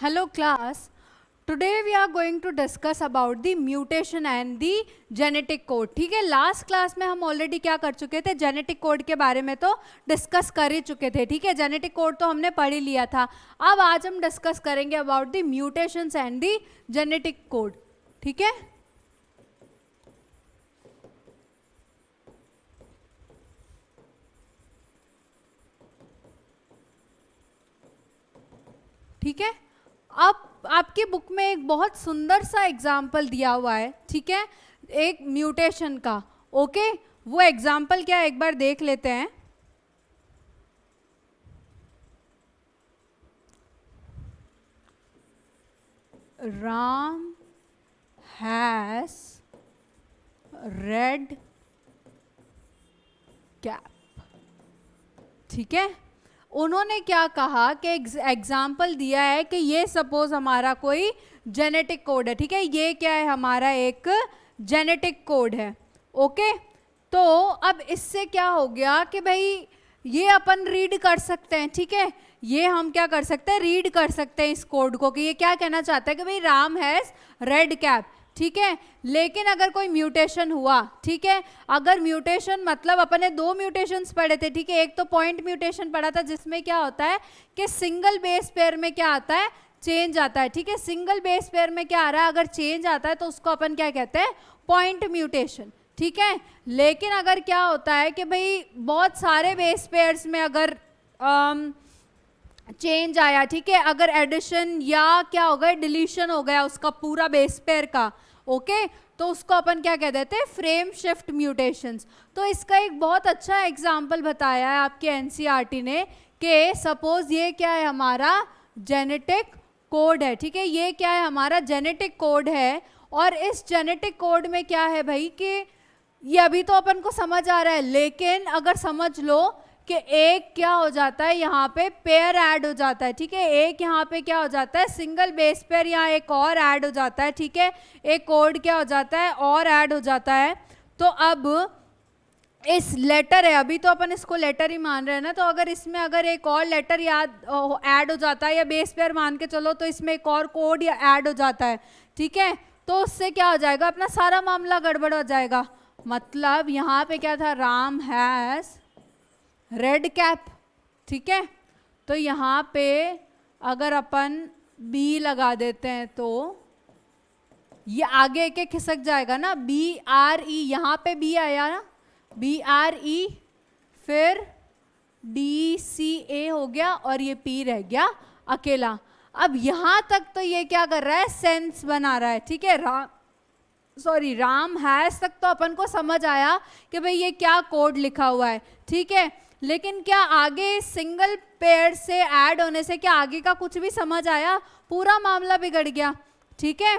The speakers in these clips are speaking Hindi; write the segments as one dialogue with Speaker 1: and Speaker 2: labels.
Speaker 1: Hello class. Today we are going to discuss about the mutation and the genetic code. ठीक है, लास्ट क्लास में हम ऑलरेडी क्या कर चुके थे, जेनेटिक कोड के बारे में तो डिस्कस कर ही चुके थे. ठीक है, जेनेटिक कोड तो हमने पढ़ ही लिया था. अब आज हम डिस्कस करेंगे about the mutations and the genetic code. ठीक है, ठीक है. अब आपकी बुक में एक बहुत सुंदर सा एग्जाम्पल दिया हुआ है. ठीक है, एक म्यूटेशन का. ओके, वो एग्जाम्पल क्या है एक बार देख लेते हैं. Ram has red cap. ठीक है, उन्होंने क्या कहा कि एग्जाम्पल दिया है कि ये सपोज हमारा कोई जेनेटिक कोड है. ठीक है, ये क्या है, हमारा एक जेनेटिक कोड है. ओके, तो अब इससे क्या हो गया कि भाई ये अपन रीड कर सकते हैं. ठीक है, ये हम क्या कर सकते हैं, रीड कर सकते हैं इस कोड को कि ये क्या कहना चाहता है कि भाई राम हैज रेड कैप. ठीक है, लेकिन अगर कोई म्यूटेशन हुआ, ठीक है, अगर म्यूटेशन मतलब अपने दो म्यूटेशंस पढ़े थे. ठीक है, एक तो पॉइंट म्यूटेशन पढ़ा था जिसमें क्या होता है कि सिंगल बेस पेयर में क्या आता है, चेंज आता है. ठीक है, सिंगल बेस पेयर में क्या आ रहा है, अगर चेंज आता है तो उसको अपन क्या कहते हैं, पॉइंट म्यूटेशन. ठीक है, लेकिन अगर क्या होता है कि भाई बहुत सारे बेस पेयर्स में अगर चेंज आया, ठीक है, अगर एडिशन या क्या हो गया, डिलीशन हो गया उसका पूरा बेस पेयर का, ओके, तो उसको अपन क्या कह देते हैं, फ्रेम शिफ्ट म्यूटेशंस. तो इसका एक बहुत अच्छा एग्जांपल बताया है आपके एनसीईआरटी ने कि सपोज ये क्या है, हमारा जेनेटिक कोड है. ठीक है, ये क्या है, हमारा जेनेटिक कोड है. और इस जेनेटिक कोड में क्या है भाई कि ये अभी तो अपन को समझ आ रहा है, लेकिन अगर समझ लो कि एक क्या हो जाता है, यहाँ पे पेयर ऐड हो जाता है. ठीक है, एक यहाँ पे क्या हो जाता है, सिंगल बेस पेयर, यहाँ एक और ऐड हो जाता है. ठीक है, एक कोड क्या हो जाता है, और ऐड हो जाता है. तो अब इस लेटर है, अभी तो अपन इसको लेटर ही मान रहे हैं ना, तो अगर इसमें अगर एक और लेटर याद ऐड हो जाता है या बेस पेयर मान के चलो, तो इसमें एक और कोड या ऐड हो जाता है. ठीक है, तो उससे क्या हो जाएगा, अपना सारा मामला गड़बड़ हो जाएगा. मतलब यहाँ पे क्या था, राम हैज रेड कैप. ठीक है, तो यहाँ पे अगर अपन बी लगा देते हैं तो ये आगे एक खिसक जाएगा ना, बी आर ई, यहाँ पे बी आया ना, बी आर ई, फिर डी सी ए हो गया और ये पी रह गया अकेला. अब यहाँ तक तो ये क्या कर रहा है, सेंस बना रहा है. ठीक है, राम हैज तक तो अपन को समझ आया कि भाई ये क्या कोड लिखा हुआ है. ठीक है, लेकिन क्या आगे सिंगल पेयर से ऐड होने से क्या आगे का कुछ भी समझ आया, पूरा मामला बिगड़ गया. ठीक है,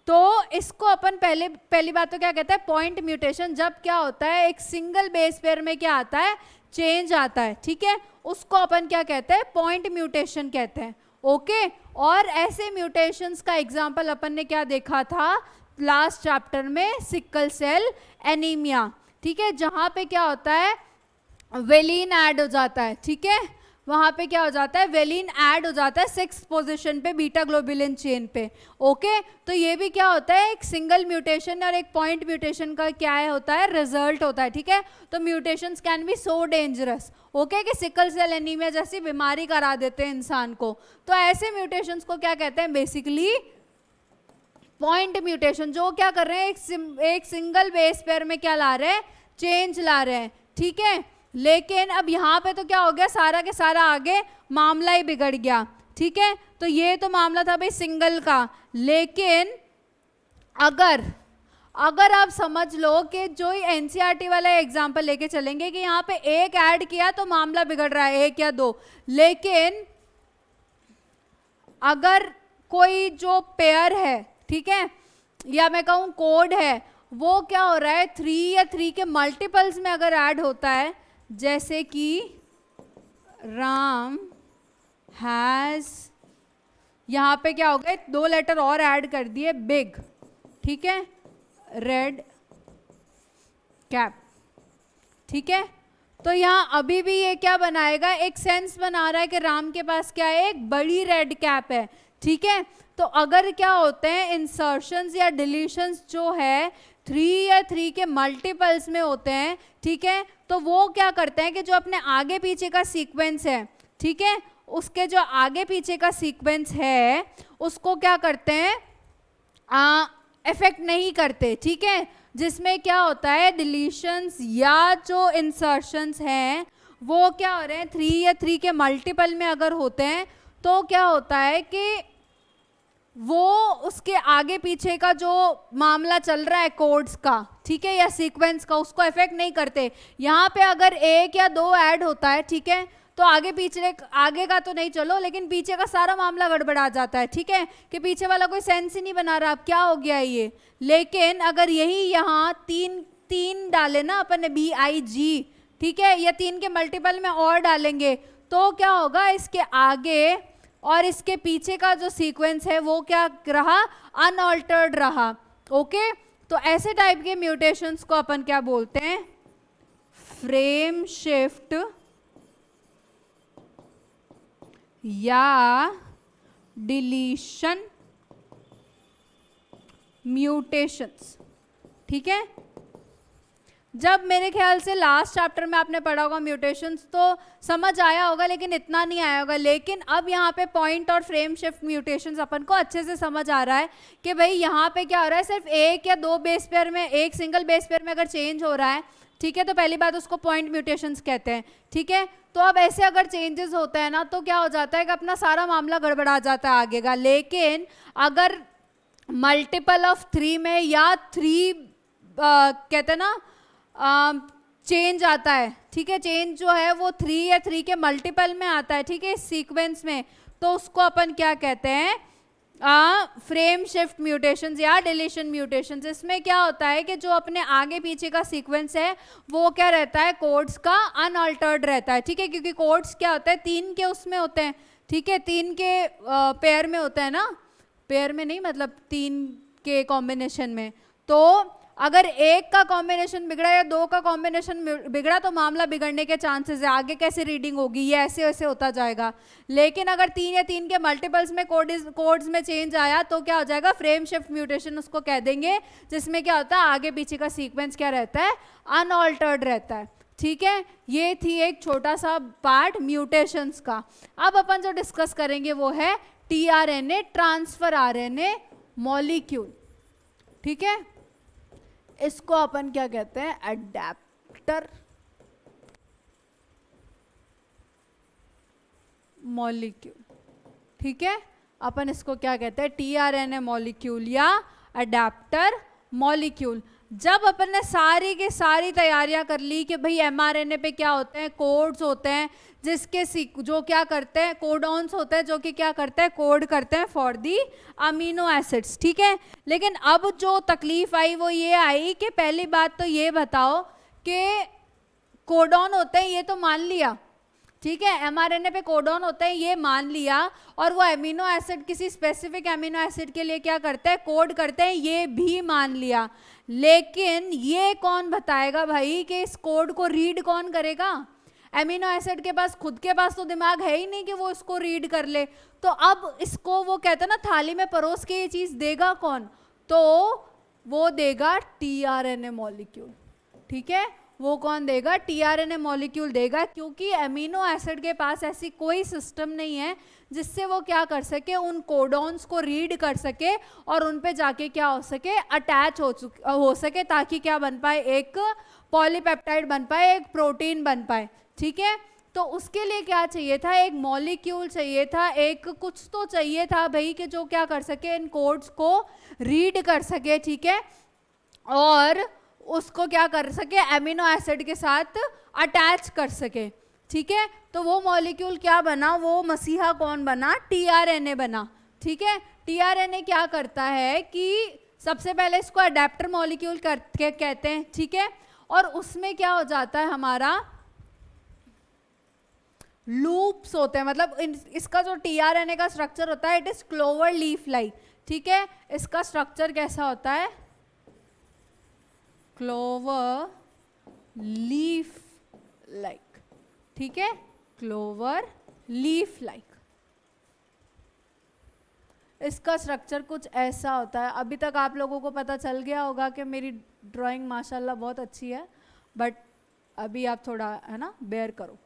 Speaker 1: तो इसको अपन पहली बात तो क्या कहते हैं, पॉइंट म्यूटेशन. जब क्या होता है, एक सिंगल बेस पेयर में क्या आता है, चेंज आता है. ठीक है, उसको अपन क्या कहते हैं, पॉइंट म्यूटेशन कहते हैं. ओके, और ऐसे म्यूटेशंस का एग्जाम्पल अपन ने क्या देखा था लास्ट चैप्टर में, सिकल सेल एनीमिया. ठीक है, जहाँ पे क्या होता है, वेलिन ऐड हो जाता है. ठीक है, वहाँ पे क्या हो जाता है, वेलिन ऐड हो जाता है 6th पोजीशन पे बीटा ग्लोबुलिन चेन पे. ओके, तो ये भी क्या होता है, एक सिंगल म्यूटेशन और एक पॉइंट म्यूटेशन का क्या है, होता है रिजल्ट होता है. ठीक है, तो mutations can be so dangerous, okay, कि सिकल सेल एनीमिया जैसी बीमारी करा देते हैं इंसान को. तो ऐसे म्यूटेशंस को क्या कहते हैं, बेसिकली पॉइंट म्यूटेशन, जो क्या कर रहे हैं, एक सिंगल बेस पेयर में क्या ला रहे हैं, चेंज ला रहे हैं. ठीक है, लेकिन अब यहाँ पे तो क्या हो गया, सारा के सारा आगे मामला ही बिगड़ गया. ठीक है, तो ये तो मामला था भाई सिंगल का. लेकिन अगर आप समझ लो कि जो एनसीईआरटी वाला एग्जांपल लेके चलेंगे कि यहाँ पे एक ऐड किया तो मामला बिगड़ रहा है, एक या दो, लेकिन अगर कोई जो पेयर है, ठीक है, या मैं कहूँ कोड है, वो क्या हो रहा है, 3 या 3 के मल्टीपल्स में अगर ऐड होता है, जैसे कि राम हैज, यहाँ पे क्या हो गया, 2 लेटर और ऐड कर दिए, बिग. ठीक है, रेड कैप. ठीक है, तो यहाँ अभी भी ये क्या बनाएगा, एक सेंस बना रहा है कि राम के पास क्या है, एक बड़ी रेड कैप है. ठीक है। तो अगर क्या होते हैं इंसर्शंस या डिलीशंस जो है 3 या 3 के मल्टीपल्स में होते हैं, ठीक है, तो वो क्या करते हैं कि जो अपने आगे पीछे का सीक्वेंस है, ठीक है, उसके जो आगे पीछे का सीक्वेंस है उसको क्या करते हैं, इफेक्ट नहीं करते, ठीक है। जिसमें क्या होता है डिलीशंस या जो इंसर्शंस हैं वो क्या हो रहे हैं 3 या 3 के मल्टीपल में अगर होते हैं तो क्या होता है कि वो उसके आगे पीछे का जो मामला चल रहा है कोड्स का, ठीक है, या सीक्वेंस का, उसको इफेक्ट नहीं करते। यहाँ पे अगर 1 या 2 ऐड होता है, ठीक है, तो आगे पीछे, आगे का तो नहीं चलो लेकिन पीछे का सारा मामला गड़बड़ा जाता है, ठीक है, कि पीछे वाला कोई सेंस ही नहीं बना रहा, अब क्या हो गया ये। लेकिन अगर यही यहाँ तीन डाले ना अपन ने BIG, ठीक है, या 3 के मल्टीपल में और डालेंगे तो क्या होगा, इसके आगे और इसके पीछे का जो सीक्वेंस है वो क्या रहा, अनऑल्टर्ड रहा। ओके, तो ऐसे टाइप के म्यूटेशंस को अपन क्या बोलते हैं, फ्रेम शिफ्ट या डिलीशन म्यूटेशंस, ठीक है। जब मेरे ख्याल से लास्ट चैप्टर में आपने पढ़ा होगा म्यूटेशंस तो समझ आया होगा, लेकिन इतना नहीं आया होगा। लेकिन अब यहाँ पे पॉइंट और फ्रेम शिफ्ट म्यूटेशंस अपन को अच्छे से समझ आ रहा है कि भाई यहाँ पे क्या हो रहा है, सिर्फ 1 या 2 बेस पेयर में, एक सिंगल बेस पेयर में अगर चेंज हो रहा है, ठीक है, तो पहली बात उसको पॉइंट म्यूटेशंस कहते हैं, ठीक है। तो अब ऐसे अगर चेंजेस होता है ना तो क्या हो जाता है कि अपना सारा मामला गड़बड़ा जाता है आगे का। लेकिन अगर मल्टीपल ऑफ 3 में या 3 कहते हैं ना चेंज आता है, ठीक है, चेंज जो है वो 3 या 3 के मल्टीपल में आता है, ठीक है, इस सीक्वेंस में, तो उसको अपन क्या कहते हैं, फ्रेम शिफ्ट म्यूटेशंस या डिलीशन म्यूटेशंस। इसमें क्या होता है कि जो अपने आगे पीछे का सीक्वेंस है वो क्या रहता है, कोड्स का अनअल्टर्ड रहता है, ठीक है, क्योंकि कोड्स क्या होता है 3 के उसमें होते हैं, ठीक है, 3 के पेयर में होता है ना, पेयर में नहीं मतलब 3 के कॉम्बिनेशन में। तो अगर 1 का कॉम्बिनेशन बिगड़ा या 2 का कॉम्बिनेशन बिगड़ा तो मामला बिगड़ने के चांसेस है, आगे कैसे रीडिंग होगी, ये ऐसे ऐसे होता जाएगा। लेकिन अगर 3 या 3 के मल्टीपल्स में कोड्स में चेंज आया तो क्या हो जाएगा, फ्रेम शिफ्ट म्यूटेशन उसको कह देंगे, जिसमें क्या होता है आगे पीछे का सीक्वेंस क्या रहता है, अनऑल्टर्ड रहता है, ठीक है। ये थी एक छोटा सा पार्ट म्यूटेशंस का। अब अपन जो डिस्कस करेंगे वो है tRNA, ट्रांसफर RNA मॉलिक्यूल, ठीक है। इसको अपन क्या कहते हैं, अडेप्टर मॉलिक्यूल, ठीक है। अपन इसको क्या कहते हैं, tRNA मॉलिक्यूल या अडेप्टर मॉलिक्यूल। जब अपन ने सारी की सारी तैयारियां कर ली कि भाई mRNA पे क्या होते हैं, कोड्स होते हैं जिसके जो क्या करते हैं, कोडॉन्स होते हैं जो कि क्या करते हैं, कोड करते हैं फॉर दी अमीनो एसिड्स, ठीक है। लेकिन अब जो तकलीफ आई वो ये आई कि पहली बात तो ये बताओ कि कोडॉन होते हैं, ये तो मान लिया, ठीक है, mRNA पे कोडॉन होता है ये मान लिया, और वो एमिनो एसिड किसी स्पेसिफिक एमिनो एसिड के लिए क्या करते हैं, कोड करते हैं, ये भी मान लिया। लेकिन ये कौन बताएगा भाई कि इस कोड को रीड कौन करेगा, एमिनो एसिड के पास खुद के पास तो दिमाग है ही नहीं कि वो इसको रीड कर ले। तो अब इसको वो कहते हैं ना थाली में परोस के ये चीज देगा कौन, तो वो देगा tRNA मॉलिक्यूल, ठीक है, वो कौन देगा, tRNA मॉलिक्यूल देगा, क्योंकि एमिनो एसिड के पास ऐसी कोई सिस्टम नहीं है जिससे वो क्या कर सके, उन कोडॉन्स को रीड कर सके और उन पे जाके क्या हो सके, अटैच हो सके, ताकि क्या बन पाए, एक पॉलीपेप्टाइड बन पाए, एक प्रोटीन बन पाए, ठीक है। तो उसके लिए क्या चाहिए था, एक मॉलिक्यूल चाहिए था, एक कुछ तो चाहिए था भाई कि जो क्या कर सके, इन कोड्स को रीड कर सके, ठीक है, और उसको क्या कर सके, एमिनो एसिड के साथ अटैच कर सके, ठीक है। तो वो मॉलिक्यूल क्या बना, वो मसीहा कौन बना, tRNA बना, ठीक है। tRNA क्या करता है कि सबसे पहले इसको अडेप्टर मॉलिक्यूल करके कहते हैं, ठीक है, और उसमें क्या हो जाता है, हमारा लूप्स होते हैं, मतलब इसका जो tRNA का स्ट्रक्चर होता है, it is clover leaf like, ठीक है। इसका स्ट्रक्चर कैसा होता है, क्लोवर लीफ लाइक, ठीक है, क्लोवर लीफ लाइक। इसका स्ट्रक्चर कुछ ऐसा होता है। अभी तक आप लोगों को पता चल गया होगा कि मेरी ड्राइंग माशाल्लाह बहुत अच्छी है, बट अभी आप थोड़ा है ना बेयर करो।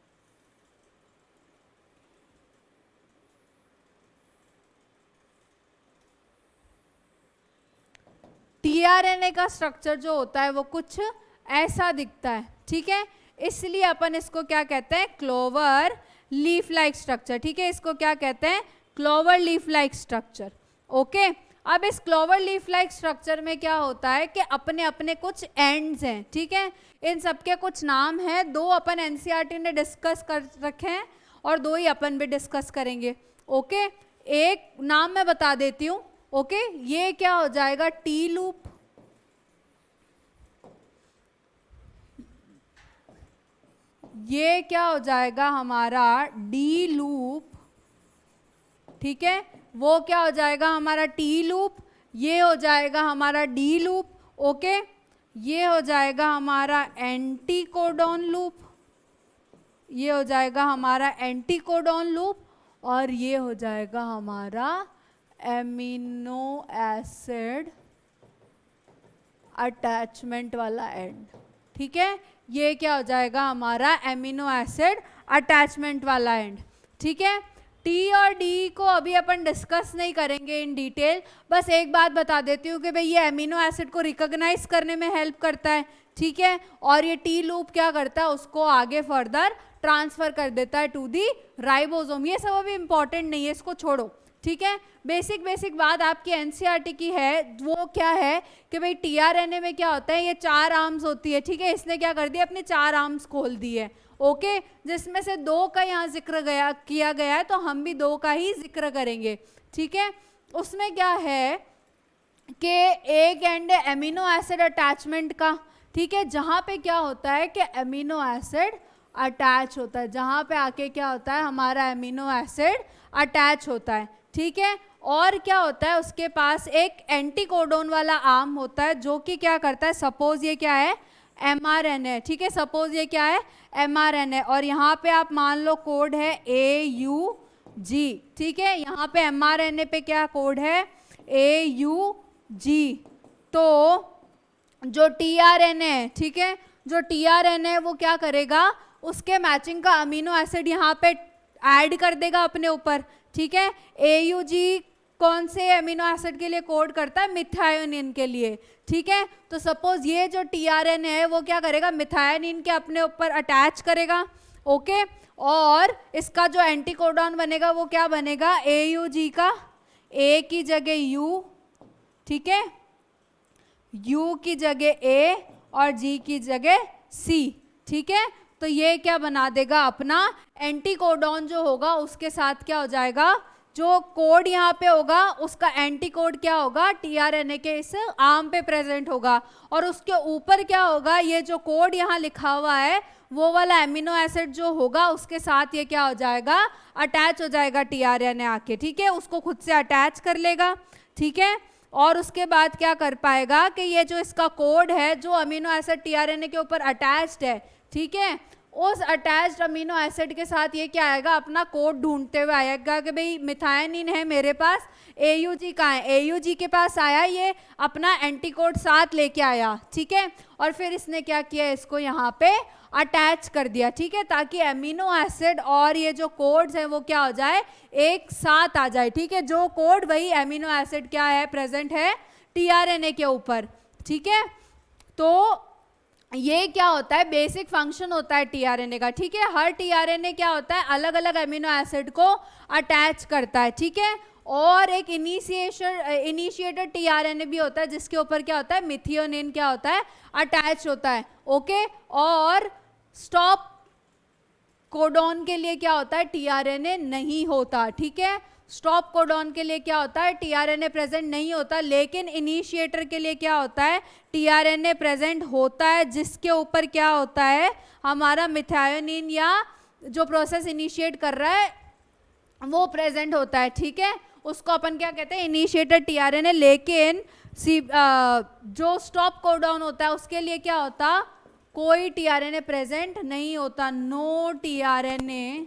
Speaker 1: टीआरएनए का स्ट्रक्चर जो होता है वो कुछ ऐसा दिखता है, ठीक है। इसलिए अपन इसको क्या कहते हैं, क्लोवर लीफ लाइक स्ट्रक्चर, ठीक है। इसको क्या कहते हैं, clover leaf like structure, okay. अब इस क्लोवर लीफ लाइक स्ट्रक्चर में क्या होता है कि अपने अपने कुछ एंड्स हैं, ठीक है। इन सबके कुछ नाम हैं, 2 अपन एनसीईआरटी ने डिस्कस कर रखे हैं और 2 ही अपन भी डिस्कस करेंगे, ओके। एक नाम मैं बता देती हूँ, ओके। ये क्या हो जाएगा, टी लूप, ये क्या हो जाएगा हमारा डी लूप, ठीक है। वो क्या हो जाएगा हमारा टी लूप, ये हो जाएगा हमारा डी लूप, ओके। ये हो जाएगा हमारा एंटीकोडॉन लूप, ये हो जाएगा हमारा एंटीकोडॉन लूप, और ये हो जाएगा हमारा एमिनो एसिड अटैचमेंट वाला एंड, ठीक है। ये क्या हो जाएगा हमारा एमिनो एसिड अटैचमेंट वाला एंड, ठीक है। टी और डी को अभी अपन डिस्कस नहीं करेंगे इन डिटेल, बस एक बात बता देती हूँ कि भाई ये एमिनो एसिड को रिकॉग्नाइज करने में हेल्प करता है, ठीक है। और ये टी लूप क्या करता है, उसको आगे फर्दर ट्रांसफर कर देता है टू दी राइबोसोम। ये सब अभी इंपॉर्टेंट नहीं है, इसको छोड़ो, ठीक है। बेसिक बात आपकी एनसीईआरटी की है, वो क्या है कि भाई टीआरएनए में क्या होता है, ये 4 आर्म्स होती है, ठीक है। इसने क्या कर दिया, अपने 4 आर्म्स खोल दिए, ओके। जिसमें से 2 का यहाँ जिक्र किया गया है, तो हम भी 2 का ही जिक्र करेंगे, ठीक है। उसमें क्या है कि एक एंड एमिनो एसिड अटैचमेंट का, ठीक है, जहाँ पे क्या होता है कि एमिनो एसिड अटैच होता है, जहाँ पे आके क्या होता है हमारा एमिनो एसिड अटैच होता है, ठीक है। और क्या होता है, उसके पास एक एंटीकोडोन वाला आर्म होता है जो कि क्या करता है, सपोज ये क्या है mRNA, ठीक है। सपोज ये क्या है mRNA, और यहाँ पे आप मान लो कोड है AUG, ठीक है। यहाँ पे mRNA पे क्या कोड है AUG। तो जो tRNA, ठीक है, जो tRNA वो क्या करेगा, उसके मैचिंग का अमीनो एसिड यहाँ पे ऐड कर देगा अपने ऊपर, ठीक है। AUG कौन से अमीनो एसिड के लिए कोड करता है, मिथायोनिन के लिए, ठीक है। तो सपोज ये जो टीआरएनए है वो क्या करेगा, मिथायोनिन के अपने ऊपर अटैच करेगा, ओके। और इसका जो एंटीकोडॉन बनेगा वो क्या बनेगा, AUG का A की जगह U, ठीक है, U की जगह A और G की जगह C, ठीक है। तो ये क्या बना देगा, अपना एंटीकोडॉन जो होगा उसके साथ क्या हो जाएगा, जो कोड यहाँ पे होगा उसका एंटी कोड क्या होगा, टीआरएनए के इस आर्म पे प्रेजेंट होगा, और उसके ऊपर क्या होगा, ये जो कोड यहाँ लिखा हुआ है वो वाला एमिनो एसिड जो होगा उसके साथ ये क्या हो जाएगा, अटैच हो जाएगा टीआरएनए आके, ठीक है। उसको खुद से अटैच कर लेगा, ठीक है। और उसके बाद क्या कर पाएगा कि ये जो इसका कोड है, जो अमीनो एसिड टीआरएनए के ऊपर अटैच्ड है, ठीक है, उस अटैच्ड अमीनो एसिड के साथ ये क्या आएगा, अपना कोड ढूंढते हुए आएगा कि भाई मिथायोनिन है मेरे पास, AUG कहाँ है, AUG के पास आया, ये अपना एंटी कोड साथ लेके आया, ठीक है। और फिर इसने क्या किया, इसको यहाँ पे अटैच कर दिया, ठीक है, ताकि अमीनो एसिड और ये जो कोड्स हैं वो क्या हो जाए, एक साथ आ जाए, ठीक है। जो कोड वही अमीनो एसिड क्या है, प्रेजेंट है टीआरएनए के ऊपर, ठीक है। तो ये क्या होता है, बेसिक फंक्शन होता है टीआरएनए का, ठीक है। हर टीआरएनए क्या होता है, अलग अलग अमीनो एसिड को अटैच करता है, ठीक है। और एक इनिशिएटर टीआरएनए भी होता है जिसके ऊपर क्या होता है, मिथियोनिन क्या होता है, अटैच होता है, ओके। और स्टॉप कोडॉन के लिए क्या होता है, टीआरएनए नहीं होता, ठीक है। स्टॉप कोडॉन के लिए क्या होता है, टीआरएनए प्रेजेंट नहीं होता, लेकिन इनिशिएटर के लिए क्या होता है, टीआरएनए प्रेजेंट होता है, जिसके ऊपर क्या होता है, हमारा मिथायोनिन या जो प्रोसेस इनिशिएट कर रहा है वो प्रेजेंट होता है, ठीक है। उसको अपन क्या कहते हैं, इनिशिएटर टीआरएनए। लेकिन जो स्टॉप कोडॉन होता है उसके लिए क्या होता, कोई टीआरएनए प्रेजेंट नहीं होता, no tRNA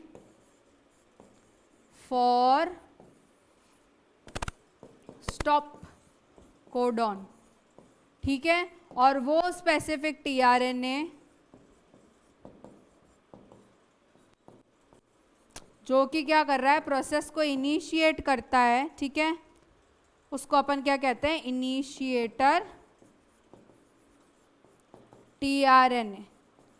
Speaker 1: for stop codon, ठीक है, और वो स्पेसिफिक टीआरएनए जो कि क्या कर रहा है, प्रोसेस को इनिशिएट करता है, ठीक है, उसको अपन क्या कहते हैं, इनिशिएटर टीआरएनए,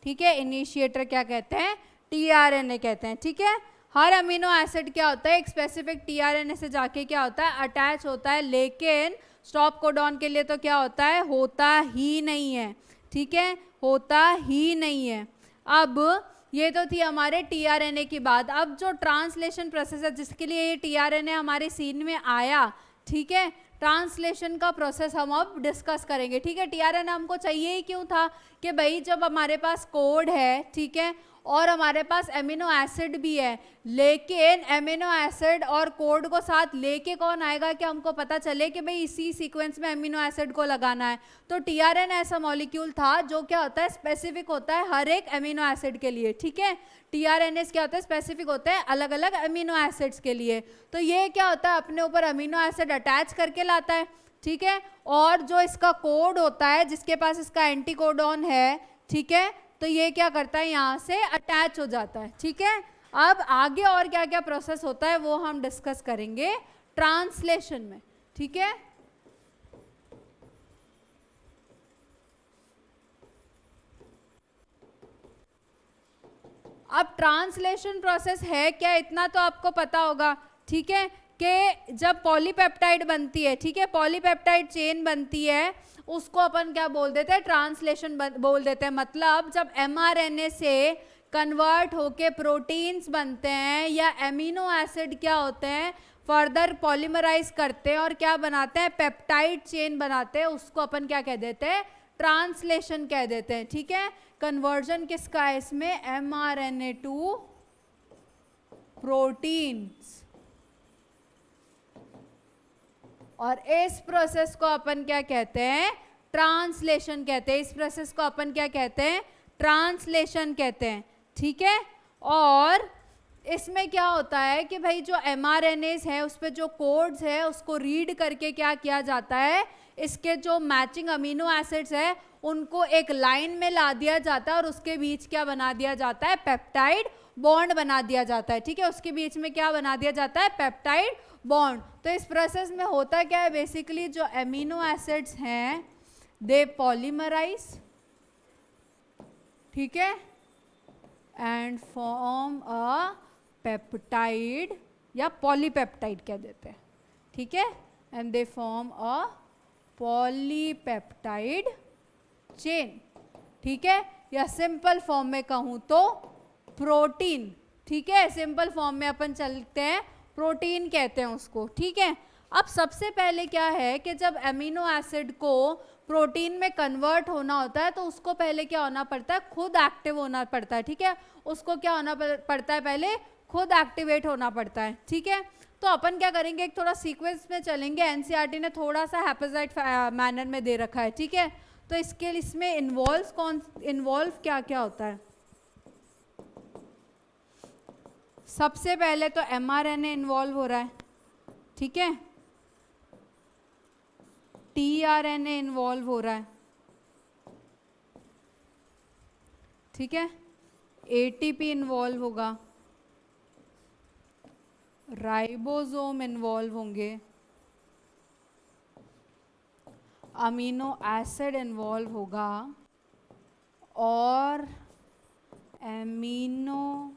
Speaker 1: ठीक है, इनिशिएटर क्या कहते हैं, टीआरएनए कहते हैं, ठीक है। हर अमीनो एसिड क्या होता है, एक स्पेसिफिक टीआरएनए से जाके क्या होता है, अटैच होता है, लेकिन स्टॉप कोडॉन के लिए तो क्या होता है, होता ही नहीं है, ठीक है, होता ही नहीं है। अब ये तो थी हमारे टीआरएनए की बात। अब जो ट्रांसलेशन प्रोसेस है जिसके लिए ये टीआरएनए हमारे सीन में आया, ठीक है, ट्रांसलेशन का प्रोसेस हम अब डिस्कस करेंगे, ठीक है। टीआरएनए हमको चाहिए ही क्यों था कि भाई जब हमारे पास कोड है, ठीक है, और हमारे पास एमिनो एसिड भी है, लेकिन एमिनो एसिड और कोड को साथ लेके कौन आएगा कि हमको पता चले कि भाई इसी सीक्वेंस में एमिनो एसिड को लगाना है। तो टीआरएनए ऐसा मॉलिक्यूल था जो क्या होता है, स्पेसिफिक होता है हर एक एमिनो एसिड के लिए, ठीक है। टीआरएनए क्या होता है, स्पेसिफिक होते हैं अलग अलग अमीनो एसिड्स के लिए। तो ये क्या होता है, अपने ऊपर अमीनो एसिड अटैच करके लाता है, ठीक है, और जो इसका कोड होता है जिसके पास इसका एंटी कोडॉन है, ठीक है, तो ये क्या करता है, यहाँ से अटैच हो जाता है, ठीक है। अब आगे और क्या क्या प्रोसेस होता है वो हम डिस्कस करेंगे ट्रांसलेशन में, ठीक है। अब ट्रांसलेशन प्रोसेस है क्या, इतना तो आपको पता होगा, ठीक है, कि जब पॉलीपेप्टाइड बनती है, ठीक है, पॉलीपेप्टाइड चेन बनती है, उसको अपन क्या बोल देते हैं, ट्रांसलेशन बोल देते हैं। मतलब जब एमआरएनए से कन्वर्ट होके प्रोटीन्स बनते हैं या एमिनो एसिड क्या होते हैं, फर्दर पॉलीमराइज करते हैं और क्या बनाते हैं, पेप्टाइड चेन बनाते हैं, उसको अपन क्या कह देते हैं, ट्रांसलेशन कह देते हैं, ठीक है। कन्वर्जन किसका है इसमें, एमआरएनए टू प्रोटीन्स, और इस प्रोसेस को अपन क्या कहते हैं, ट्रांसलेशन कहते हैं। इस प्रोसेस को अपन क्या कहते हैं, ट्रांसलेशन कहते हैं, ठीक है। और इसमें क्या होता है कि भाई जो एमआरएनएस है उस पर जो कोड्स है उसको रीड करके क्या किया जाता है, इसके जो मैचिंग अमीनो एसिड्स है उनको एक लाइन में ला दिया जाता है और उसके बीच क्या बना दिया जाता है, पेप्टाइड बॉन्ड बना दिया जाता है, ठीक है। उसके बीच में क्या बना दिया जाता है, पेप्टाइड बॉन्ड। तो इस प्रोसेस में होता क्या है, बेसिकली जो एमिनो एसिड्स हैं दे पॉलीमराइज, ठीक है, एंड फॉर्म अ पेप्टाइड या पॉलीपेप्टाइड कह देते हैं, ठीक है, and they form a polypeptide chain, ठीक है, या सिंपल फॉर्म में कहूँ तो प्रोटीन, ठीक है, सिंपल फॉर्म में अपन चलते हैं, प्रोटीन कहते हैं उसको, ठीक है। अब सबसे पहले क्या है कि जब एमिनो एसिड को प्रोटीन में कन्वर्ट होना होता है तो उसको पहले क्या होना पड़ता है, खुद एक्टिव होना पड़ता है, ठीक है, उसको क्या होना पड़ता है, पहले खुद एक्टिवेट होना पड़ता है, ठीक है। तो अपन क्या करेंगे, एक थोड़ा सीक्वेंस में चलेंगे, एनसीईआरटी ने थोड़ा सा हैप्पीजाइट मैनर में दे रखा है, ठीक है। तो इसके लिए इसमें इन्वॉल्व क्या क्या होता है, सबसे पहले तो एमआरएनए इन्वॉल्व हो रहा है, ठीक है, टीआरएनए इन्वॉल्व हो रहा है, ठीक है, एटीपी इन्वॉल्व होगा, राइबोसोम इन्वॉल्व होंगे, अमीनो एसिड इन्वॉल्व होगा, और एमिनो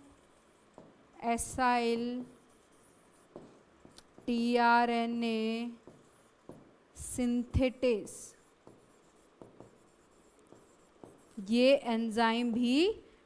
Speaker 1: एसाइल टीआरएनए सिंथेटेस, ये एंजाइम भी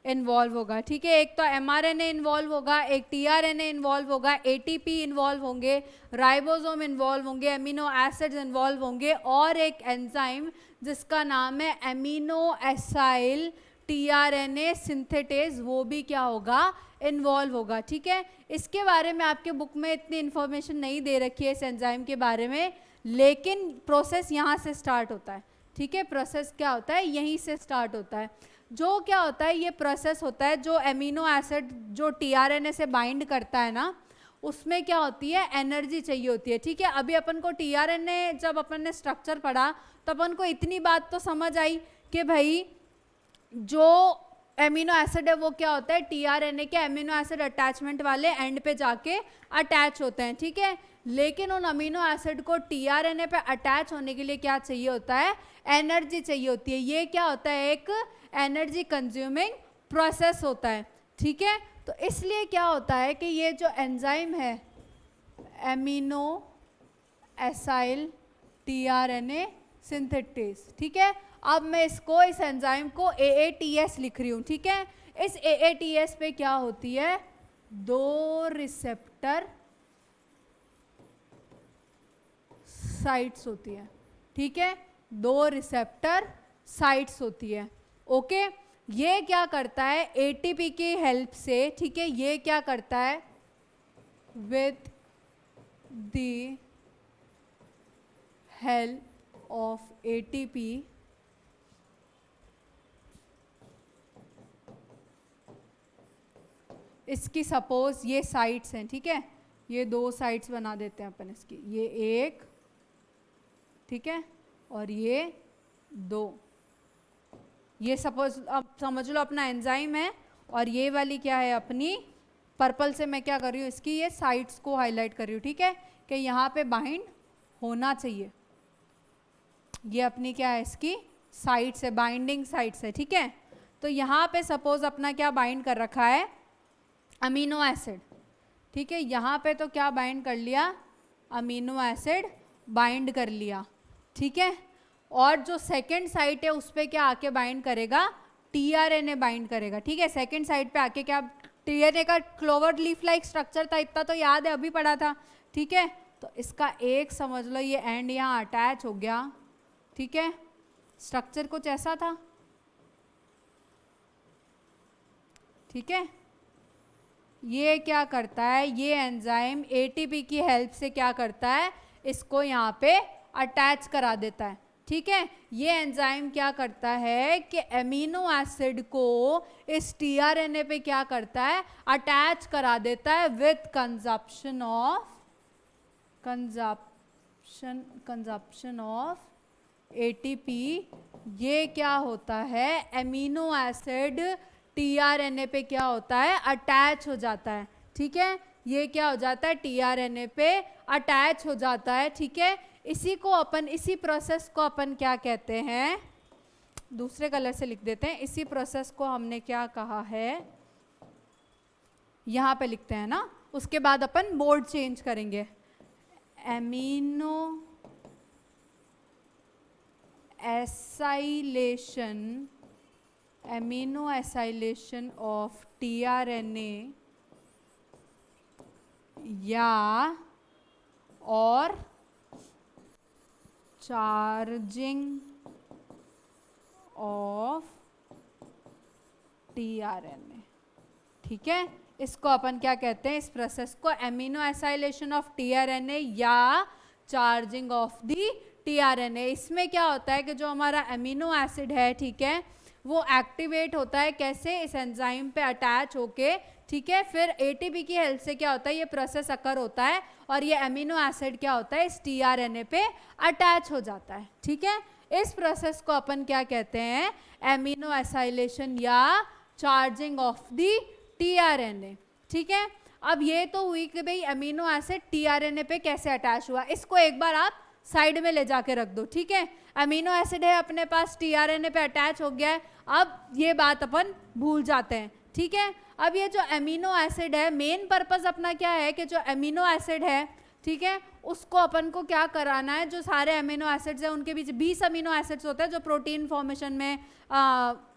Speaker 1: इन्वॉल्व होगा, ठीक है। एक तो एमआरएनए इन्वॉल्व होगा, एक टीआरएनए इन्वॉल्व होगा, एटीपी इन्वॉल्व होंगे, राइबोसोम इन्वॉल्व होंगे, अमीनो एसिड्स इन्वॉल्व होंगे, और एक एंजाइम जिसका नाम है एमिनो एसाइल टीआरएनए सिंथेटेस, वो भी क्या होगा, इन्वॉल्व होगा, ठीक है। इसके बारे में आपके बुक में इतनी इन्फॉर्मेशन नहीं दे रखी है इस एंजाइम के बारे में, लेकिन प्रोसेस यहाँ से स्टार्ट होता है, ठीक है, प्रोसेस क्या होता है, यहीं से स्टार्ट होता है। जो क्या होता है, ये प्रोसेस होता है जो एमिनो एसिड जो टीआरएनए से बाइंड करता है ना, उसमें क्या होती है, एनर्जी चाहिए होती है, ठीक है। अभी अपन को टीआरएनए जब अपन ने स्ट्रक्चर पढ़ा तो अपन को इतनी बात तो समझ आई कि भाई जो एमिनो एसिड है वो क्या होता है, टीआरएनए के एमिनो एसिड अटैचमेंट वाले एंड पे जाके अटैच होते हैं, ठीक है। लेकिन उन अमीनो एसिड को टीआरएनए पे अटैच होने के लिए क्या चाहिए होता है, एनर्जी चाहिए होती है। ये क्या होता है, एक एनर्जी कंज्यूमिंग प्रोसेस होता है, ठीक है। तो इसलिए क्या होता है कि ये जो एंजाइम है एमिनो एसाइल टीआरएनए सिंथेटेज, ठीक है। अब मैं इसको, इस एंजाइम को AATS लिख रही हूँ, ठीक है। इस AATS पे क्या होती है, 2 रिसेप्टर साइट्स होती है, ठीक है। 2 रिसेप्टर साइट्स होती है, ओके। ये क्या करता है, ATP की हेल्प से, ठीक है, ये क्या करता है, with the help of ATP इसकी सपोज ये साइट्स हैं, ठीक है, ये 2 साइट्स बना देते हैं अपन इसकी, ये एक, ठीक है, और ये 2। ये सपोज अब समझ लो अपना एंजाइम है, और ये वाली क्या है अपनी, पर्पल से मैं क्या कर रही हूँ, इसकी ये साइट्स को हाईलाइट कर रही हूँ, ठीक है, कि यहाँ पे बाइंड होना चाहिए। ये अपनी क्या है, इसकी साइट्स है, बाइंडिंग साइट्स है, ठीक है। तो यहाँ पे सपोज अपना क्या बाइंड कर रखा है, अमीनो एसिड, ठीक है। यहाँ पे तो क्या बाइंड कर लिया, अमीनो एसिड बाइंड कर लिया, ठीक है। और जो सेकंड साइट है उस पर क्या आके बाइंड करेगा, टीआरएनए बाइंड करेगा, ठीक है। सेकंड साइट पे आके क्या, टीआरएनए का क्लोवर लीफ लाइक स्ट्रक्चर था, इतना तो याद है, अभी पढ़ा था, ठीक है। तो इसका एक समझ लो ये एंड यहाँ अटैच हो गया, ठीक है। स्ट्रक्चर कुछ ऐसा था, ठीक है। ये क्या करता है, ये एंजाइम एटीपी की हेल्प से क्या करता है, इसको यहाँ पे अटैच करा देता है, ठीक है। ये एंजाइम क्या करता है कि एमिनो एसिड को इस टीआरएनए पे क्या करता है, अटैच करा देता है विथ कंजप्शन ऑफ एटीपी। ये क्या होता है, एमिनो एसिड टीआरएनए पे क्या होता है, अटैच हो जाता है, ठीक है। ये क्या हो जाता है, टीआरएनए पे अटैच हो जाता है, ठीक है। इसी को अपन, इसी प्रोसेस को अपन क्या कहते हैं, दूसरे कलर से लिख देते हैं, इसी प्रोसेस को हमने क्या कहा है, यहाँ पे लिखते हैं ना, उसके बाद अपन बोर्ड चेंज करेंगे। एमिनो एसाइलेशन ऑफ टीआरएनए या और चार्जिंग ऑफ टीआरएनए, ठीक है। इसको अपन क्या कहते हैं, इस प्रोसेस को एमिनो एसाइलेशन ऑफ टीआरएनए या चार्जिंग ऑफ दी टीआरएनए। इसमें क्या होता है कि जो हमारा एमिनो एसिड है, ठीक है, वो एक्टिवेट होता है कैसे, इस एंजाइम पे अटैच होके, ठीक है। फिर एटीपी की हेल्प से क्या होता है, ये प्रोसेस अकर होता है और ये एमिनो एसिड क्या होता है, इस टीआरएनए पे अटैच हो जाता है, ठीक है। इस प्रोसेस को अपन क्या कहते हैं, एमिनो एसाइलेशन या चार्जिंग ऑफ दी टीआरएनए, ठीक है। अब ये तो हुई कि भाई एमिनो एसिड टीआरएनए पे कैसे अटैच हुआ, इसको एक बार आप साइड में ले जाके रख दो, ठीक है। अमीनो एसिड है अपने पास, टीआरएनए पे अटैच हो गया है, अब ये बात अपन भूल जाते हैं, ठीक है। अब ये जो अमीनो एसिड है, मेन पर्पस अपना क्या है कि जो अमीनो एसिड है, ठीक है, उसको अपन को क्या कराना है, जो सारे अमीनो एसिड्स हैं उनके बीच 20 अमीनो एसिड्स होते हैं जो प्रोटीन फॉर्मेशन में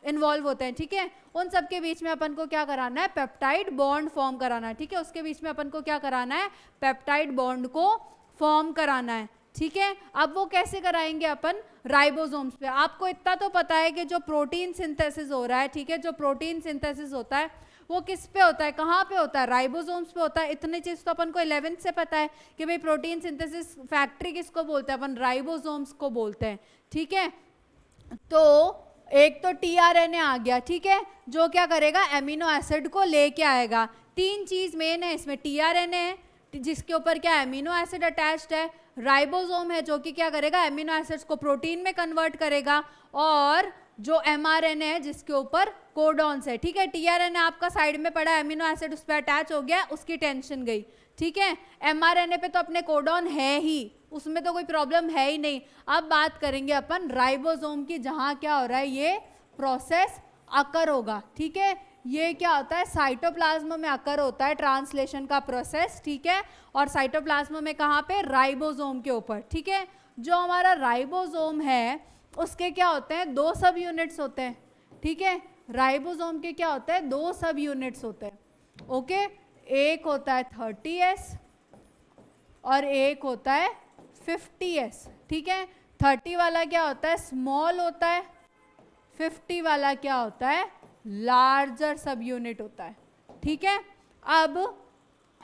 Speaker 1: इन्वॉल्व होते हैं, ठीक है। उन सब के बीच में अपन को क्या कराना है, पेप्टाइड बॉन्ड फॉर्म कराना है, ठीक है। उसके बीच में अपन को क्या कराना है, पेप्टाइड बॉन्ड को फॉर्म कराना है, ठीक है। अब वो कैसे कराएंगे अपन, राइबोसोम्स पे। आपको इतना तो पता है कि जो प्रोटीन सिंथेसिस हो रहा है, ठीक है, जो प्रोटीन सिंथेसिस होता है वो किस पे होता है, कहाँ पे होता है, राइबोसोम्स पे होता है। इतनी चीज तो अपन को 11th से पता है कि भाई प्रोटीन सिंथेसिस फैक्ट्री किसको बोलते हैं, अपन राइबोसोम्स को बोलते हैं, ठीक है। तो एक तो टीआरएनए आ गया, ठीक है, जो क्या करेगा, एमिनो एसिड को लेके आएगा। 3 चीज मेन है इसमें, टीआरएनए है, जिसके ऊपर क्या एमिनो एसिड अटैच्ड है, राइबोसोम है जो कि क्या करेगा, एमिनो एसिड्स को प्रोटीन में कन्वर्ट करेगा, और जो mRNA है जिसके ऊपर कोडॉन्स है, ठीक है। tRNA आपका साइड में पड़ा, एमिनो एसिड उस पर अटैच हो गया, उसकी टेंशन गई, ठीक है। mRNA पे तो अपने कोडॉन है ही, उसमें तो कोई प्रॉब्लम है ही नहीं। अब बात करेंगे अपन राइबोसोम की, जहां क्या हो रहा है, ये प्रोसेस अकर होगा, ठीक है। ये क्या होता है, साइटोप्लाज्म में अकर होता है ट्रांसलेशन का प्रोसेस, ठीक है। और साइटोप्लाज्म में कहाँ पे, राइबोसोम के ऊपर, ठीक है। जो हमारा राइबोसोम है उसके क्या होते हैं, 2 सब यूनिट्स होते हैं, ठीक है। राइबोसोम के क्या होते हैं, 2 सब यूनिट्स होते हैं, ओके। एक होता है 30S और एक होता है 50S, ठीक है। 30 वाला क्या होता है, स्मॉल होता है, 50 वाला क्या होता है, लार्जर सब यूनिट होता है, ठीक है। अब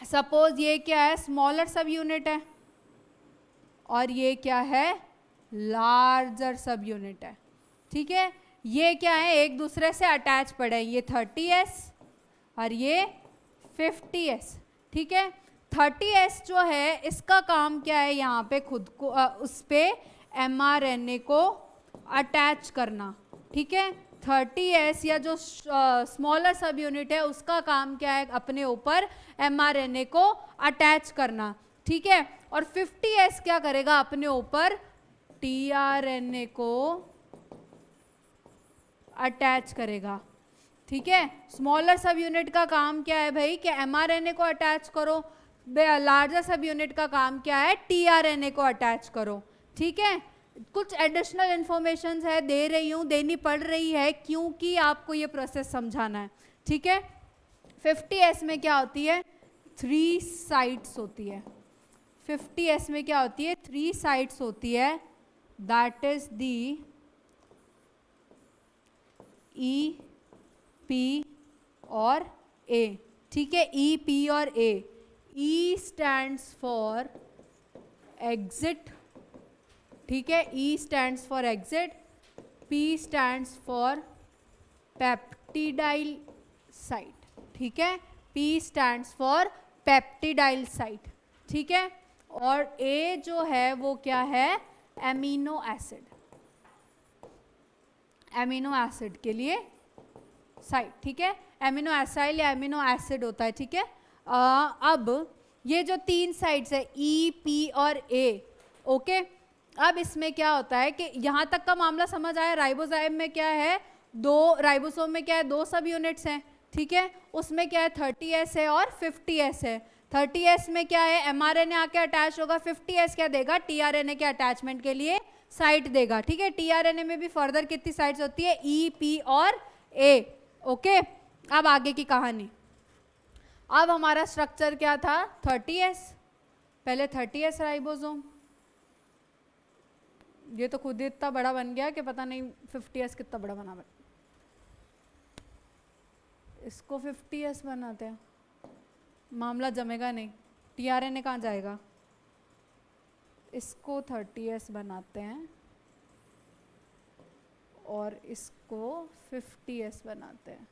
Speaker 1: सपोज ये क्या है, स्मॉलर सब यूनिट है, और ये क्या है, लार्जर सब यूनिट है, ठीक है। ये क्या है, एक दूसरे से अटैच पड़े हैं, ये 30S और ये 50S, ठीक है। 30S जो है इसका काम क्या है, यहाँ पे खुद को उस पे mRNA को अटैच करना, ठीक है। 30S या जो स्मॉलर सब यूनिट है उसका काम क्या है, अपने ऊपर mRNA को अटैच करना, ठीक है। और 50S क्या करेगा, अपने ऊपर tRNA को अटैच करेगा, ठीक है। स्मॉलर सब यूनिट का काम क्या है भाई, कि mRNA को अटैच करो, लार्जर सब यूनिट का काम क्या है, tRNA को अटैच करो, ठीक है। कुछ एडिशनल इंफॉर्मेशन है, दे रही हूँ, देनी पड़ रही है क्योंकि आपको ये प्रोसेस समझाना है, ठीक है। 50S में क्या होती है, 3 साइट्स होती है। 50S में क्या होती है, 3 साइट्स होती है, that is the E, P और A, ठीक है। E, P और A। E stands for exit, ठीक है। E stands for exit, P stands for peptidyl site, ठीक है। P stands for peptidyl site, ठीक है। और A जो है वो क्या है, एमिनो एसिड, एमिनो एसिड के लिए साइट, ठीक है। एमिनो एसाइल या एमिनो एसिड होता है, ठीक है। अब ये जो 3 साइड्स है, E, P और A, ओके। अब इसमें क्या होता है कि यहाँ तक का मामला समझ आया, राइबोसोम में क्या है, 2 राइबोसोम में क्या है, 2 सब यूनिट्स हैं, ठीक है। उसमें क्या है, 30S है और 50S है। 30S में क्या है, mRNA आके अटैच होगा, 50S क्या देगा, tRNA के अटैचमेंट के लिए साइट देगा, ठीक है। tRNA में भी फर्दर कितनी साइट्स होती है, E, P और A, ओके। अब आगे की कहानी, अब हमारा स्ट्रक्चर क्या था, 30S, पहले 30S राइबोसोम, ये तो खुद ही इतना बड़ा बन गया कि पता नहीं 50S कितना बड़ा बना, इसको 50S बनाते हैं, मामला जमेगा नहीं, tRNA कहाँ जाएगा, इसको 30S बनाते हैं और इसको 50S बनाते हैं,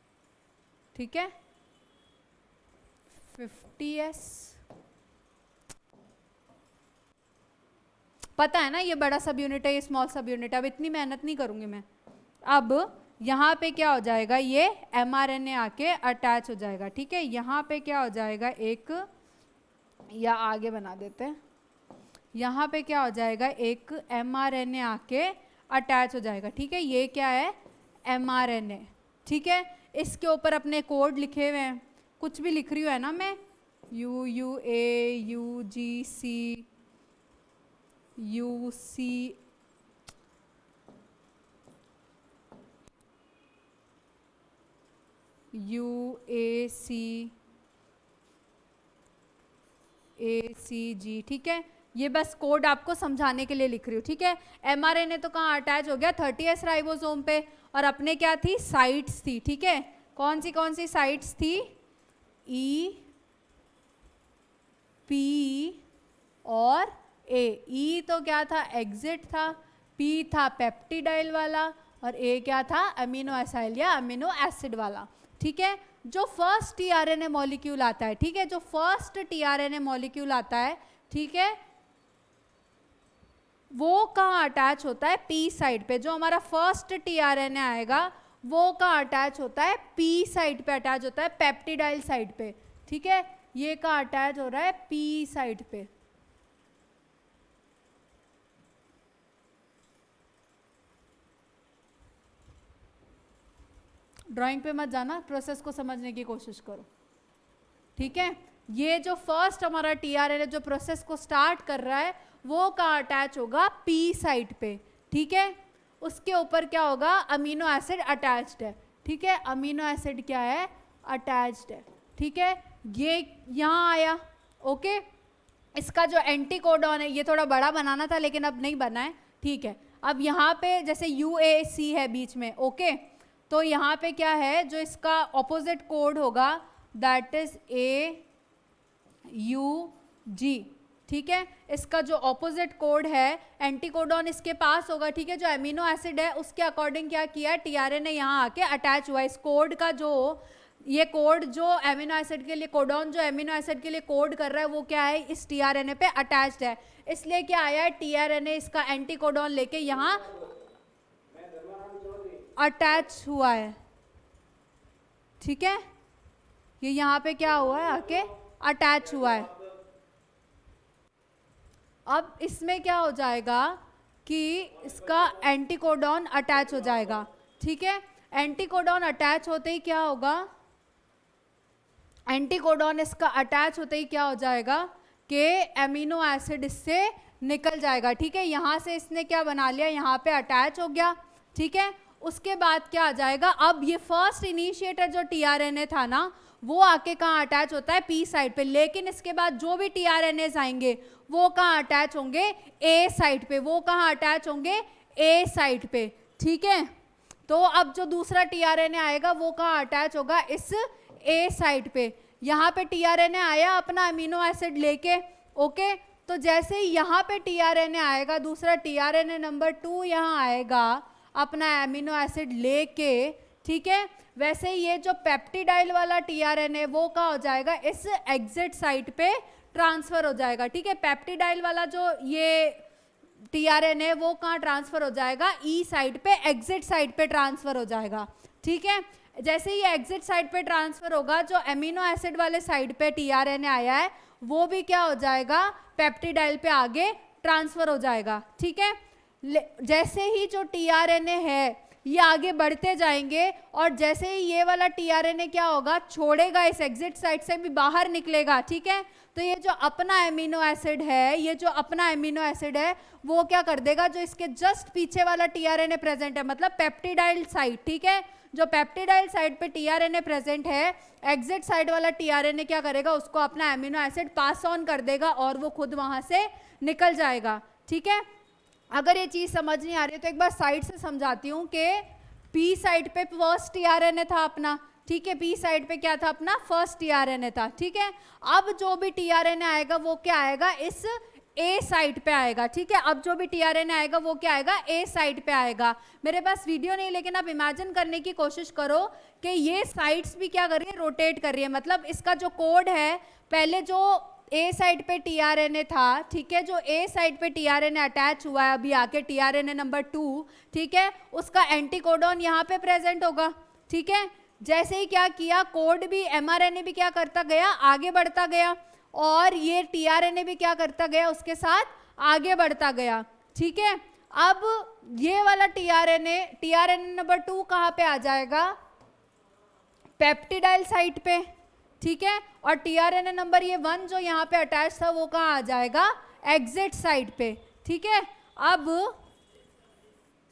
Speaker 1: ठीक है। 50S, पता है ना ये बड़ा सब यूनिट है, ये स्मॉल सब यूनिट है, अब इतनी मेहनत नहीं करूंगी मैं। अब यहाँ पे क्या हो जाएगा, ये mRNA आके अटैच हो जाएगा, ठीक है। यहाँ पे क्या हो जाएगा, एक या आगे बना देते हैं, यहाँ पे क्या हो जाएगा, एक mRNA आके अटैच हो जाएगा, ठीक है। ये क्या है, mRNA, ठीक है। इसके ऊपर अपने कोड लिखे हुए हैं, कुछ भी लिख रही हूँ है ना मैं, UUA, UGC, UC, UAC, ACG, ठीक है। ये बस कोड आपको समझाने के लिए लिख रही हूँ, ठीक है। mRNA तो कहाँ अटैच हो गया, 30S राइबोसोम पे, और अपने क्या थी, साइट्स थी, ठीक है। कौन सी साइट्स थी, E, P और A। E तो क्या था, एग्जिट था, P था पेप्टिडाइल वाला, और A क्या था, अमीनो एसाइल या अमीनो एसिड वाला, ठीक है। जो फर्स्ट टीआरएनए मॉलिक्यूल आता है, ठीक है, जो फर्स्ट टीआरएनए मॉलिक्यूल आता है, ठीक है, वो कहाँ अटैच होता है, पी साइड पे। जो हमारा फर्स्ट टीआरएनए आएगा वो कहाँ अटैच होता है, पी साइड पे अटैच होता है, पेप्टिडाइल साइड पे, ठीक है, ये कहाँ अटैच हो रहा है, पी साइड पे। ड्राइंग पे मत जाना, प्रोसेस को समझने की कोशिश करो, ठीक है। ये जो फर्स्ट हमारा टीआरएनए जो प्रोसेस को स्टार्ट कर रहा है वो कहाँ अटैच होगा, पी साइड पे, ठीक है। उसके ऊपर क्या होगा, अमीनो एसिड अटैच्ड है, ठीक है, अमीनो एसिड क्या है, अटैच्ड है, ठीक है। ये यहाँ आया, ओके। इसका जो एंटीकोडॉन है, ये थोड़ा बड़ा बनाना था लेकिन अब नहीं बना है, ठीक है। अब यहाँ पे जैसे UAC है बीच में, ओके, तो यहाँ पे क्या है, जो इसका ऑपोजिट कोड होगा दैट इज AUG, ठीक है। इसका जो ऑपोजिट कोड है, एंटीकोडॉन इसके पास होगा, ठीक है। जो एमिनो एसिड है उसके अकॉर्डिंग क्या किया, टीआरएनए यहाँ आके अटैच हुआ। इस कोड का जो ये कोड जो एमिनो एसिड के लिए, कोडॉन जो एमिनो एसिड के लिए कोड कर रहा है वो क्या है, इस टीआरएनए पे अटैच्ड है। इसलिए क्या आया है, टीआरएनए इसका एंटीकोडॉन लेके यहाँ अटैच हुआ है, ठीक है। ये यहाँ पे क्या हुआ है, आके अटैच हुआ है। अब इसमें क्या हो जाएगा कि इसका एंटीकोडॉन अटैच हो जाएगा, ठीक है। एंटीकोडॉन अटैच होते ही क्या होगा, एंटीकोडॉन इसका अटैच होते ही क्या हो जाएगा कि एमिनो एसिड इससे निकल जाएगा, ठीक है। यहाँ से इसने क्या बना लिया, यहाँ पे अटैच हो गया, ठीक है। उसके बाद क्या आ जाएगा, अब ये फर्स्ट इनिशिएटर जो टीआरएनए था ना वो आके कहाँ अटैच होता है, पी साइड पे। लेकिन इसके बाद जो भी टीआरएनए आएंगे वो कहाँ अटैच होंगे, ए साइड पे। वो कहाँ अटैच होंगे, ए साइड पे, ठीक है। तो अब जो दूसरा टीआरएनए आएगा वो कहाँ अटैच होगा, इस ए साइड पे। यहाँ पे टीआरएनए आया अपना अमीनो एसिड लेके, ओके। तो जैसे ही यहाँ पे टीआरएनए आएगा, दूसरा टीआरएनए नंबर 2 यहाँ आएगा अपना अमीनो एसिड लेके, ठीक है। वैसे ये जो पेप्टिडाइल वाला टीआरएनए वो कहाँ हो जाएगा, इस एग्जिट साइट पे ट्रांसफर हो जाएगा, ठीक है। पेप्टिडाइल वाला जो ये टीआरएनए वो कहाँ ट्रांसफर हो जाएगा, ई साइड पे, एग्जिट साइड पे ट्रांसफर हो जाएगा, ठीक है। जैसे ही एग्जिट साइड पे ट्रांसफर होगा, जो एमिनो एसिड वाले साइड पे टीआरएनए आया है वो भी क्या हो जाएगा, पेप्टिडाइल पे आगे ट्रांसफर हो जाएगा, ठीक है। जैसे ही जो टीआरएनए है ये आगे बढ़ते जाएंगे और जैसे ही ये वाला टीआरएनए क्या होगा, छोड़ेगा, इस एग्जिट साइड से भी बाहर निकलेगा, ठीक है। तो ये जो अपना एमिनो एसिड है, ये जो अपना एमिनो एसिड है वो क्या कर देगा, जो इसके जस्ट पीछे वाला टीआरएनए प्रेजेंट है, मतलब पेप्टिडाइल साइड, ठीक है। जो पेप्टिडाइल साइड पे टीआरएनए प्रेजेंट है, एग्जिट साइड वाला टीआरएनए क्या करेगा, उसको अपना एमिनो एसिड पास ऑन कर देगा और वो खुद वहां से निकल जाएगा, ठीक है। अगर ये चीज समझ नहीं आ रही है तो एक बार साइड से समझाती हूँ कि पी साइड पे फर्स्ट टीआरएनए था अपना, ठीक है। पी साइड पे क्या था अपना, फर्स्ट टीआरएनए था, ठीक है। अब जो भी टीआरएनए आएगा वो क्या आएगा, इस ए साइड पे आएगा, ठीक है। अब जो भी टीआरएनए आएगा वो क्या आएगा, ए साइड पे आएगा। मेरे पास वीडियो नहीं, लेकिन आप इमेजिन करने की कोशिश करो कि ये साइड्स भी क्या कर रही है, रोटेट कर रही है। मतलब इसका जो कोड है, पहले जो ए साइड पे टीआरएनए था, ठीक है, जो ए साइड पे टीआरएनए अटैच हुआ है अभी आके टीआरएनए नंबर 2, ठीक है, उसका एंटीकोडॉन यहाँ पे प्रेजेंट होगा, ठीक है। जैसे ही क्या किया, कोड भी, एमआरएनए भी क्या करता गया, आगे बढ़ता गया, और ये टीआरएनए भी क्या करता गया, उसके साथ आगे बढ़ता गया, ठीक है। अब ये वाला टीआरएनए नंबर 2 कहाँ पे आ जाएगा, पेप्टिडाइल साइट पे, ठीक है। और टीआरएनए नंबर ये 1 जो यहाँ पे अटैच था वो कहाँ आ जाएगा, एग्जिट साइट पे, ठीक है। अब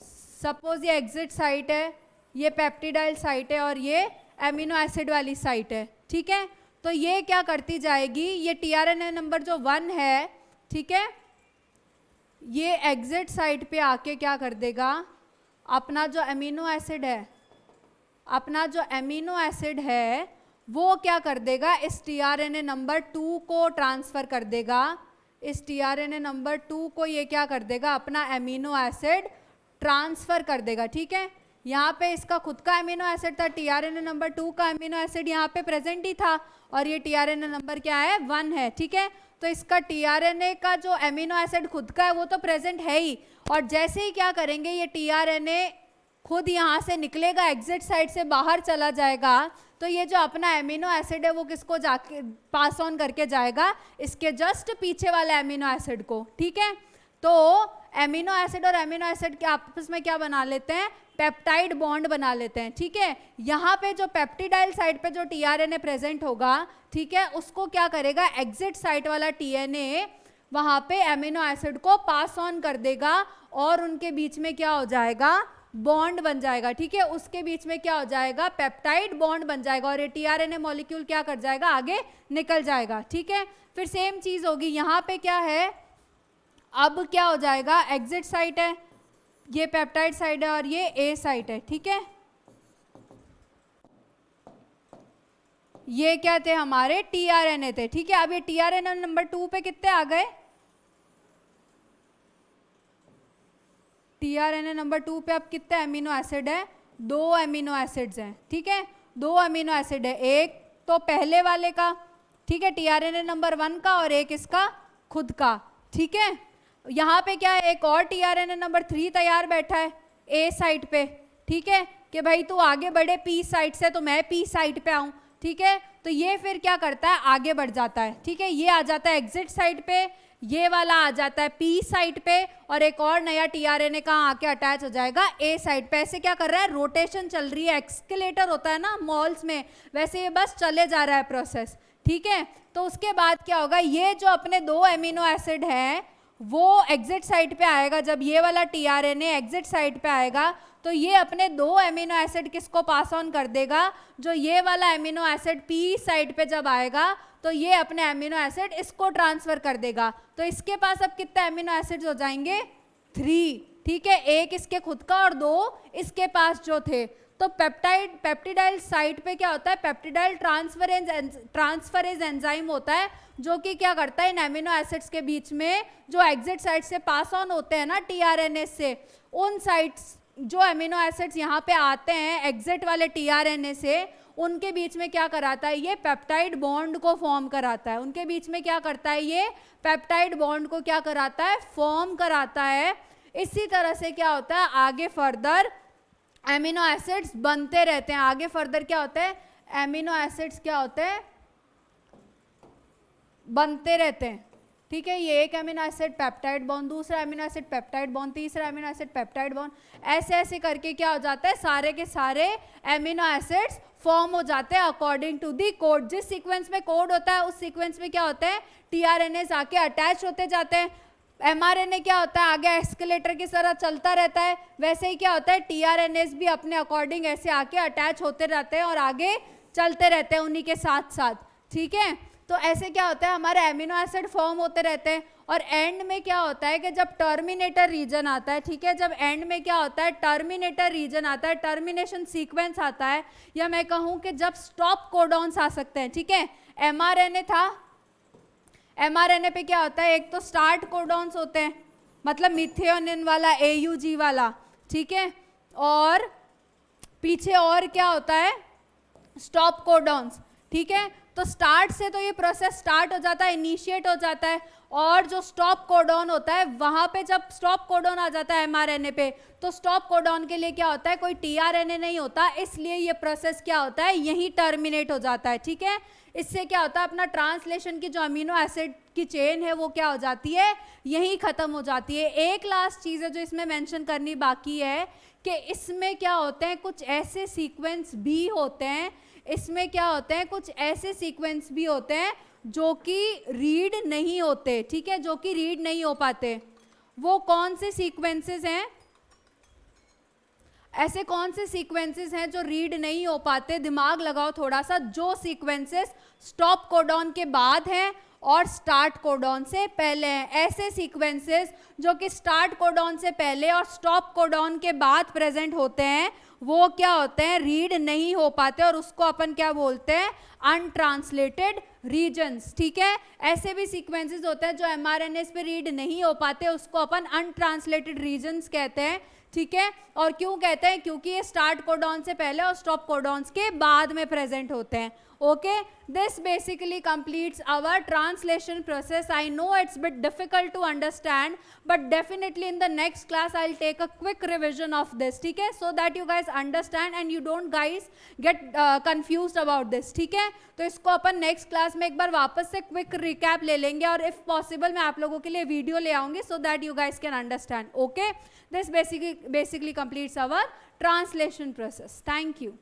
Speaker 1: सपोज ये एग्जिट साइट है, ये पेप्टिडाइल साइट है और ये एमिनो एसिड वाली साइट है, ठीक है। तो ये क्या करती जाएगी, ये टीआरएनए नंबर जो 1 है, ठीक है, ये एग्जिट साइट पे आके क्या कर देगा, अपना जो एमिनो एसिड है, अपना जो एमिनो एसिड है वो क्या कर देगा, इस टीआरएनए नंबर 2 को ट्रांसफर कर देगा। इस टीआरएनए नंबर 2 को ये क्या कर देगा, अपना एमिनो एसिड ट्रांसफर कर देगा, ठीक है। यहाँ पे इसका खुद का अमीनो एसिड था, टीआरएनए नंबर 2 का अमीनो एसिड यहाँ पे प्रेजेंट ही था, और ये टीआरएनए नंबर क्या है 1 है, ठीक है। तो इसका टीआरएनए का जो अमीनो एसिड खुद का है वो तो प्रेजेंट है ही, और जैसे ही क्या करेंगे ये टीआरएनए खुद यहाँ से निकलेगा, एग्जिट साइड से बाहर चला जाएगा, तो ये जो अपना अमीनो एसिड है वो किसको जाके पास ऑन करके जाएगा, इसके जस्ट पीछे वाले अमीनो एसिड को, ठीक है। तो अमीनो एसिड और अमीनो एसिड के आपस में क्या बना लेते हैं, पेप्टाइड बॉन्ड बना लेते हैं, ठीक है। यहाँ पे जो पेप्टिडाइल साइड पे जो टीआरएनए प्रेजेंट होगा, ठीक है, उसको क्या करेगा, एग्जिट साइड वाला टीएनए वहाँ पे अमीनो एसिड को पास ऑन कर देगा, और उनके बीच में क्या हो जाएगा, बॉन्ड बन जाएगा, ठीक है। उसके बीच में क्या हो जाएगा, पेप्टाइड बॉन्ड बन जाएगा, और ये टीआरएनए मॉलिक्यूल क्या कर जाएगा, आगे निकल जाएगा, ठीक है। फिर सेम चीज होगी, यहाँ पे क्या है, अब क्या हो जाएगा, एग्जिट साइट है, ये पेप्टाइड साइड है और ये ए साइट है, ठीक है। ये क्या थे, हमारे टीआरएनए थे, ठीक है। अब ये टीआरएनए नंबर 2 पे कितने आ गए, टीआरएनए नंबर 2 पे अब कितने अमीनो एसिड है, 2 अमीनो एसिड्स हैं, ठीक है। 2 अमीनो एसिड है, एक तो पहले वाले का, ठीक है, टीआरएनए नंबर 1 का, और एक इसका खुद का, ठीक है। यहाँ पे क्या है, एक और टीआरएनए नंबर 3 तैयार बैठा है ए साइट पे, ठीक है, कि भाई तू आगे बढ़े पी साइट से तो मैं पी साइट पे आऊँ, ठीक है। तो ये फिर क्या करता है, आगे बढ़ जाता है, ठीक है। ये आ जाता है एग्जिट साइट पे, ये वाला आ जाता है पी साइट पे, और एक और नया टीआरएनए कहाँ आके अटैच हो जाएगा, ए साइट पे। ऐसे क्या कर रहा है, रोटेशन चल रही है, एक्सकेलेटर होता है ना मॉल्स में, वैसे ये बस चले जा रहा है प्रोसेस, ठीक है। तो उसके बाद क्या होगा, ये जो अपने 2 अमीनो एसिड है वो एग्जिट साइट पे आएगा, जब ये वाला टीआरएनए एग्जिट साइट पे आएगा तो ये अपने 2 अमीनो एसिड किसको पास ऑन कर देगा, जो ये वाला अमीनो एसिड पी साइट पे जब आएगा तो ये अपने अमीनो एसिड इसको ट्रांसफर कर देगा। तो इसके पास अब कितने अमीनो एसिड्स हो जाएंगे, 3, ठीक है, एक इसके खुद का और 2 इसके पास जो थे। तो पेप्टिडाइल साइट पे क्या होता है, पेप्टिडाइल ट्रांसफरेज एंजाइम होता है, जो कि क्या करता है, इन अमीनो एसिड्स के बीच में जो एग्जिट साइड से पास ऑन होते हैं ना टीआरएनए से, उन साइड्स जो अमीनो एसिड्स यहाँ पे आते हैं एग्जिट वाले टीआरएनए से, उनके बीच में क्या कराता है, ये पेप्टाइड बॉन्ड को फॉर्म कराता है। उनके बीच में क्या करता है, ये पेप्टाइड बॉन्ड को क्या कराता है, फॉर्म कराता है। इसी तरह से क्या होता है, आगे फर्दर एमिनो एसिड्स बनते रहते हैं। आगे फर्दर क्या होता है, एमिनो एसिड्स क्या होते हैं, बनते रहते हैं, ठीक है। ये एक अमीनो एसिड पेप्टाइड बॉन्ड, दूसरा अमीनो एसिड पेप्टाइड बॉन्ड, तीसरा अमीनो एसिड पेप्टाइड बॉन्ड, ऐसे ऐसे करके क्या हो जाता है, सारे के सारे अमीनो एसिड्स फॉर्म हो जाते हैं अकॉर्डिंग टू दी कोड। जिस सीक्वेंस में कोड होता है उस सीक्वेंस में क्या होता है, टीआरएनएस आके अटैच होते जाते हैं। एमआरएनए क्या होता है, आगे एस्केलेटर की तरह चलता रहता है, वैसे ही क्या होता है टीआरएनएस भी अपने अकॉर्डिंग ऐसे आके अटैच होते रहते हैं और आगे चलते रहते हैं उन्हीं के साथ साथ, ठीक है। तो ऐसे क्या होता है, हमारे एमिनो एसिड फॉर्म होते रहते हैं। और एंड में क्या होता है कि जब टर्मिनेटर रीजन आता है, ठीक है, जब एंड में क्या होता है, टर्मिनेटर रीजन आता है, टर्मिनेशन सीक्वेंस आता है, या मैं कहूँ कि जब स्टॉप कोडॉन्स आ सकते हैं, ठीक है। एमआरएनए था, एमआरएनए पे क्या होता है, एक तो स्टार्ट कोडॉन्स होते हैं, मतलब मिथेओनिन वाला, एयूजी वाला, ठीक है, और पीछे और क्या होता है, स्टॉप कोडॉन्स, ठीक है। तो स्टार्ट से तो ये प्रोसेस स्टार्ट हो जाता है, इनिशिएट हो जाता है, और जो स्टॉप कोडॉन होता है वहाँ पे जब स्टॉप कोडॉन आ जाता है एमआरएनए पे, तो स्टॉप कोडॉन के लिए क्या होता है, कोई टीआरएनए नहीं होता, इसलिए ये प्रोसेस क्या होता है, यहीं टर्मिनेट हो जाता है, ठीक है। इससे क्या होता है, अपना ट्रांसलेशन की जो अमीनो एसिड की चेन है वो क्या हो जाती है, यहीं खत्म हो जाती है। एक लास्ट चीज़ है जो इसमें मेंशन करनी बाकी है कि इसमें क्या होते हैं, कुछ ऐसे सीक्वेंस भी होते हैं, इसमें क्या होते हैं, कुछ ऐसे सीक्वेंस भी होते हैं जो कि रीड नहीं होते, ठीक है, जो कि रीड नहीं हो पाते। वो कौन से सीक्वेंसेस हैं, ऐसे कौन से सीक्वेंसेस हैं जो रीड नहीं हो पाते, दिमाग लगाओ थोड़ा सा। जो सीक्वेंसेस स्टॉप कोडॉन के बाद हैं और स्टार्ट कोडॉन से पहले हैं, ऐसे सीक्वेंसेस जो कि स्टार्ट कोडॉन से पहले और स्टॉप कोडॉन के बाद प्रेजेंट होते हैं, वो क्या होते हैं, रीड नहीं हो पाते, और उसको अपन क्या बोलते हैं, अनट्रांसलेटेड रीजन्स, ठीक है। ऐसे भी सीक्वेंसेस होते हैं जो एमआरएनए पे रीड नहीं हो पाते, उसको अपन अनट्रांसलेटेड रीजन्स कहते हैं, ठीक है, और क्यों कहते हैं, क्योंकि ये स्टार्ट कोडॉन से पहले और स्टॉप कोडॉन्स के बाद में प्रेजेंट होते हैं. Okay, this basically completes our translation process. I know it's a bit difficult to understand, but definitely in the next class I'll take a quick revision of this, ठीक है, so that you guys understand and you don't guys get confused about this. ठीक है, तो इसको अपन नेक्स्ट क्लास में एक बार वापस से क्विक रिकैप ले लेंगे, और इफ पॉसिबल मैं आप लोगों के लिए वीडियो ले आऊंगी so that you guys can understand. Okay, this basically completes our translation process. Thank you.